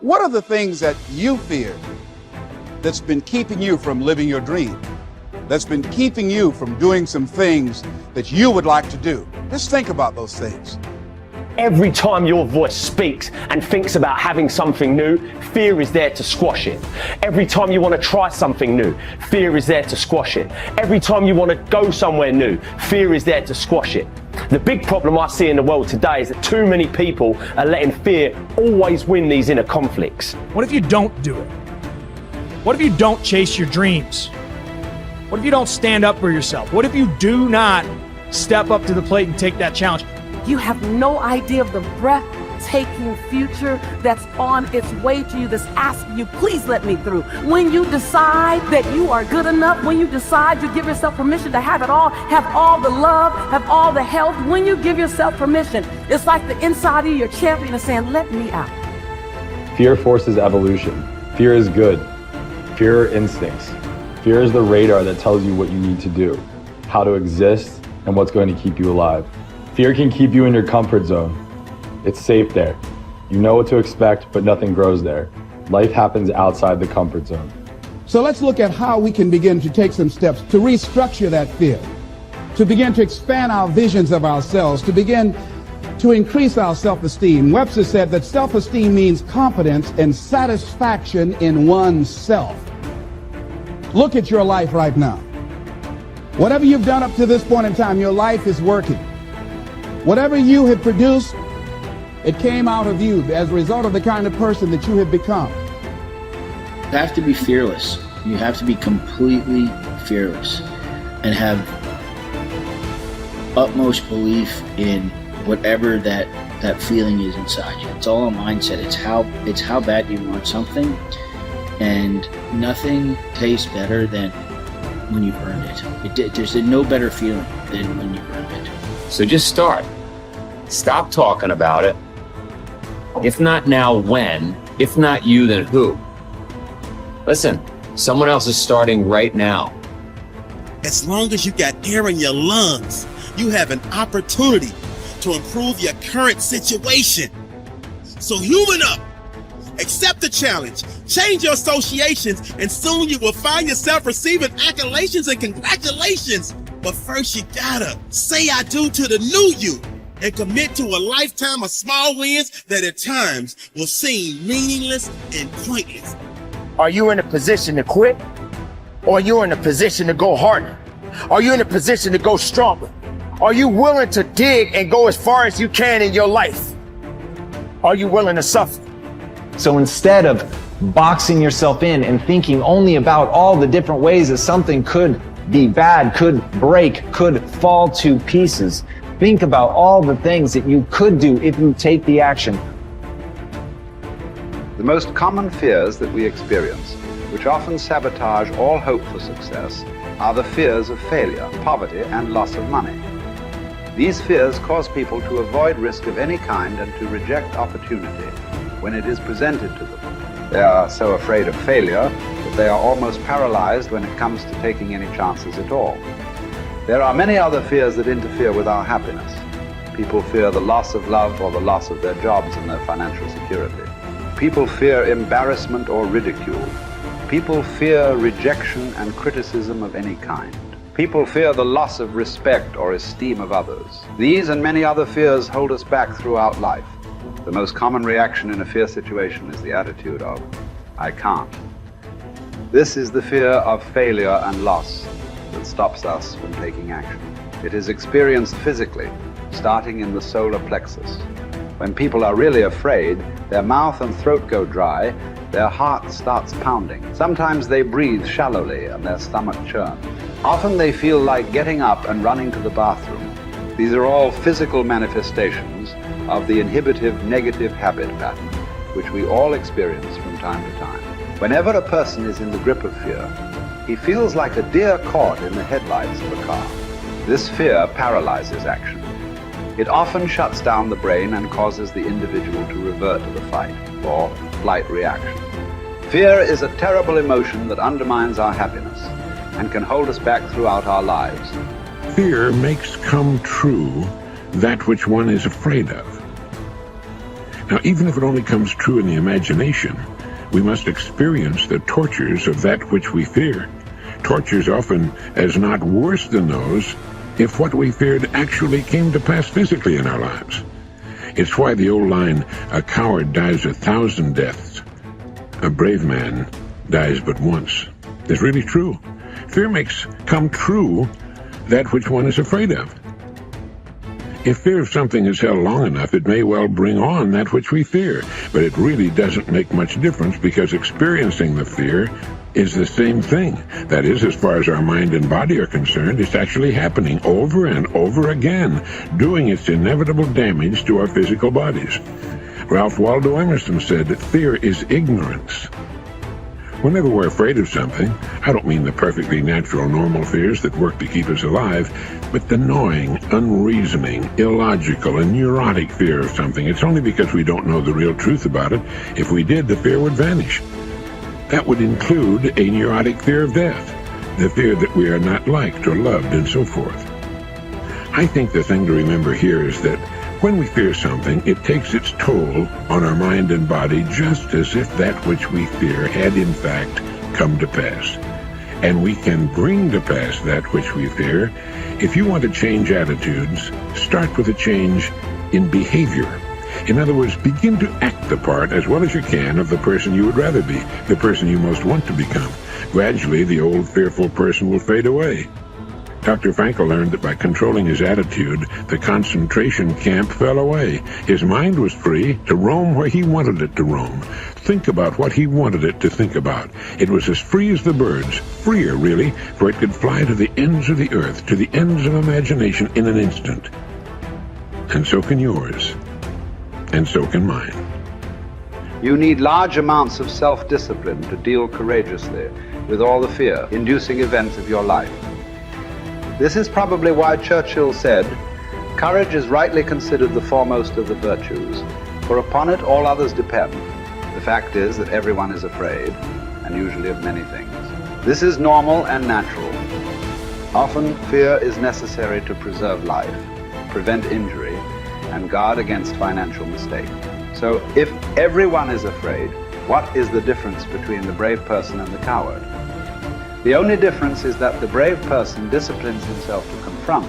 What are the things that you fear that's been keeping you from living your dream? That's been keeping you from doing some things that you would like to do? Just think about those things. Every time your voice speaks and thinks about having something new, fear is there to squash it. Every time you want to try something new, fear is there to squash it. Every time you want to go somewhere new, fear is there to squash it. The big problem I see in the world today is that too many people are letting fear always win these inner conflicts. What if you don't do it? What if you don't chase your dreams? What if you don't stand up for yourself? What if you do not step up to the plate and take that challenge? You have no idea of the breathtaking future that's on its way to you, that's asking you, please let me through. When you decide that you are good enough, when you decide you give yourself permission to have it all, have all the love, have all the health, when you give yourself permission, it's like the inside of your champion is saying, let me out. Fear forces evolution. Fear is good. Fear are instincts. Fear is the radar that tells you what you need to do, how to exist, and what's going to keep you alive. Fear can keep you in your comfort zone. It's safe there. You know what to expect, but nothing grows there. Life happens outside the comfort zone. So let's look at how we can begin to take some steps to restructure that fear, to begin to expand our visions of ourselves, to begin to increase our self-esteem. Webster said that self-esteem means confidence and satisfaction in oneself. Look at your life right now. Whatever you've done up to this point in time, your life is working. Whatever you have produced, it came out of you as a result of the kind of person that you have become. You have to be fearless. You have to be completely fearless and have utmost belief in whatever that feeling is inside you. It's all a mindset. It's how bad you want something, and nothing tastes better than when you've earned it. There's no better feeling than when you've earned it. So just start. Stop talking about it. If not now, when? If not you, then who? Listen, someone else is starting right now. As long as you got air in your lungs, you have an opportunity to improve your current situation. So human up. Accept the challenge, change your associations, and soon you will find yourself receiving accolades and congratulations. But first you gotta say I do to the new you and commit to a lifetime of small wins that at times will seem meaningless and pointless. Are you in a position to quit? Or are you in a position to go harder? Are you in a position to go stronger? Are you willing to dig and go as far as you can in your life? Are you willing to suffer? So instead of boxing yourself in and thinking only about all the different ways that something could be bad, could break, could fall to pieces, think about all the things that you could do if you take the action. The most common fears that we experience, which often sabotage all hope for success, are the fears of failure, poverty, and loss of money. These fears cause people to avoid risk of any kind and to reject opportunity when it is presented to them. They are so afraid of failure that they are almost paralyzed when it comes to taking any chances at all. There are many other fears that interfere with our happiness. People fear the loss of love or the loss of their jobs and their financial security. People fear embarrassment or ridicule. People fear rejection and criticism of any kind. People fear the loss of respect or esteem of others. These and many other fears hold us back throughout life. The most common reaction in a fear situation is the attitude of, I can't. This is the fear of failure and loss that stops us from taking action. It is experienced physically, starting in the solar plexus. When people are really afraid, their mouth and throat go dry, their heart starts pounding. Sometimes they breathe shallowly and their stomach churns. Often they feel like getting up and running to the bathroom. These are all physical manifestations of the inhibitive negative habit pattern, which we all experience from time to time. Whenever a person is in the grip of fear, he feels like a deer caught in the headlights of a car. This fear paralyzes action. It often shuts down the brain and causes the individual to revert to the fight or flight reaction. Fear is a terrible emotion that undermines our happiness and can hold us back throughout our lives. Fear makes come true that which one is afraid of. Now, even if it only comes true in the imagination, we must experience the tortures of that which we fear. Tortures often as not worse than those if what we feared actually came to pass physically in our lives. It's why the old line, "A coward dies 1,000 deaths. A brave man dies but once," is really true. Fear makes come true that which one is afraid of. If fear of something is held long enough, it may well bring on that which we fear, but it really doesn't make much difference because experiencing the fear is the same thing. That is, as far as our mind and body are concerned, it's actually happening over and over again, doing its inevitable damage to our physical bodies. Ralph Waldo Emerson said that fear is ignorance. Whenever we're afraid of something, I don't mean the perfectly natural, normal fears that work to keep us alive, but the gnawing, unreasoning, illogical, and neurotic fear of something. It's only because we don't know the real truth about it. If we did, the fear would vanish. That would include a neurotic fear of death, the fear that we are not liked or loved, and so forth. I think the thing to remember here is that when we fear something, it takes its toll on our mind and body just as if that which we fear had in fact come to pass. And we can bring to pass that which we fear. If you want to change attitudes, start with a change in behavior. In other words, begin to act the part as well as you can of the person you would rather be, the person you most want to become. Gradually, the old fearful person will fade away. Dr. Frankl learned that by controlling his attitude, the concentration camp fell away. His mind was free to roam where he wanted it to roam, think about what he wanted it to think about. It was as free as the birds, freer really, for it could fly to the ends of the earth, to the ends of imagination in an instant. And so can yours, and so can mine. You need large amounts of self-discipline to deal courageously with all the fear-inducing events of your life. This is probably why Churchill said, "Courage is rightly considered the foremost of the virtues, for upon it all others depend." The fact is that everyone is afraid, and usually of many things. This is normal and natural. Often, fear is necessary to preserve life, prevent injury, and guard against financial mistake. So, if everyone is afraid, what is the difference between the brave person and the coward? The only difference is that the brave person disciplines himself to confront,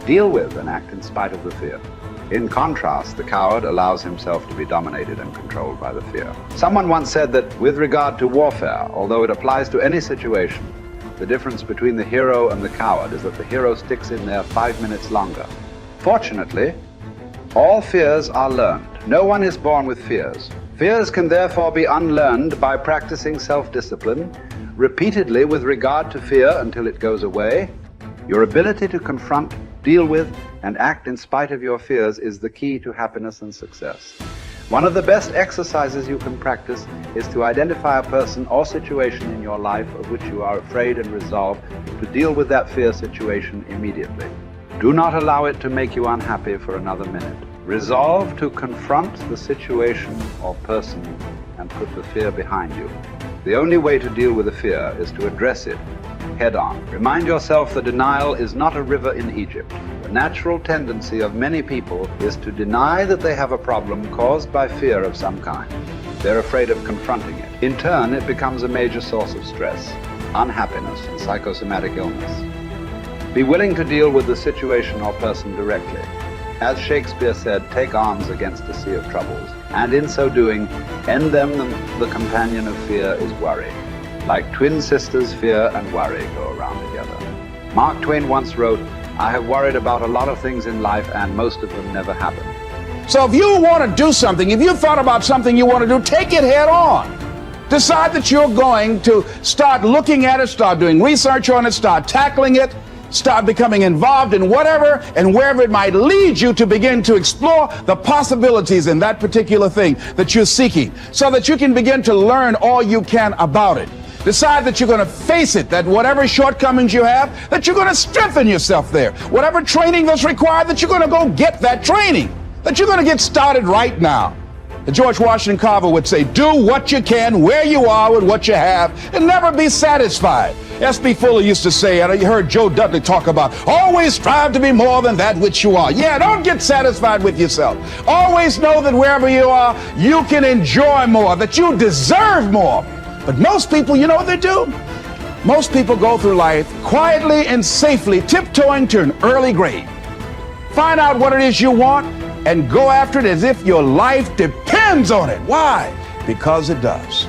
deal with, and act in spite of the fear. In contrast, the coward allows himself to be dominated and controlled by the fear. Someone once said that with regard to warfare, although it applies to any situation, the difference between the hero and the coward is that the hero sticks in there 5 minutes longer. Fortunately, all fears are learned. No one is born with fears. Fears can therefore be unlearned by practicing self-discipline repeatedly with regard to fear until it goes away. Your ability to confront, deal with, and act in spite of your fears is the key to happiness and success. One of the best exercises you can practice is to identify a person or situation in your life of which you are afraid and resolve to deal with that fear situation immediately. Do not allow it to make you unhappy for another minute. Resolve to confront the situation or person and put the fear behind you. The only way to deal with a fear is to address it head on. Remind yourself that denial is not a river in Egypt. The natural tendency of many people is to deny that they have a problem caused by fear of some kind. They're afraid of confronting it. In turn, it becomes a major source of stress, unhappiness, and psychosomatic illness. Be willing to deal with the situation or person directly. As Shakespeare said, take arms against a sea of troubles, and in so doing, end them. The companion of fear is worry. Like twin sisters, fear and worry go around together. Mark Twain once wrote, "I have worried about a lot of things in life, and most of them never happen." So if you want to do something, if you've thought about something you want to do, take it head on. Decide that you're going to start looking at it, start doing research on it, start tackling it, start becoming involved in whatever and wherever it might lead you to begin to explore the possibilities in that particular thing that you're seeking so that you can begin to learn all you can about it. Decide that you're going to face it, that whatever shortcomings you have, that you're going to strengthen yourself there. Whatever training that's required, that you're going to go get that training, that you're going to get started right now. George Washington Carver would say, do what you can, where you are, with what you have, and never be satisfied. S.B. Fuller used to say, and you heard Joe Dudley talk about, always strive to be more than that which you are. Yeah, don't get satisfied with yourself. Always know that wherever you are, you can enjoy more, that you deserve more. But most people, you know what they do? Most people go through life quietly and safely, tiptoeing to an early grave. Find out what it is you want and go after it as if your life depends on it. Why? Because it does.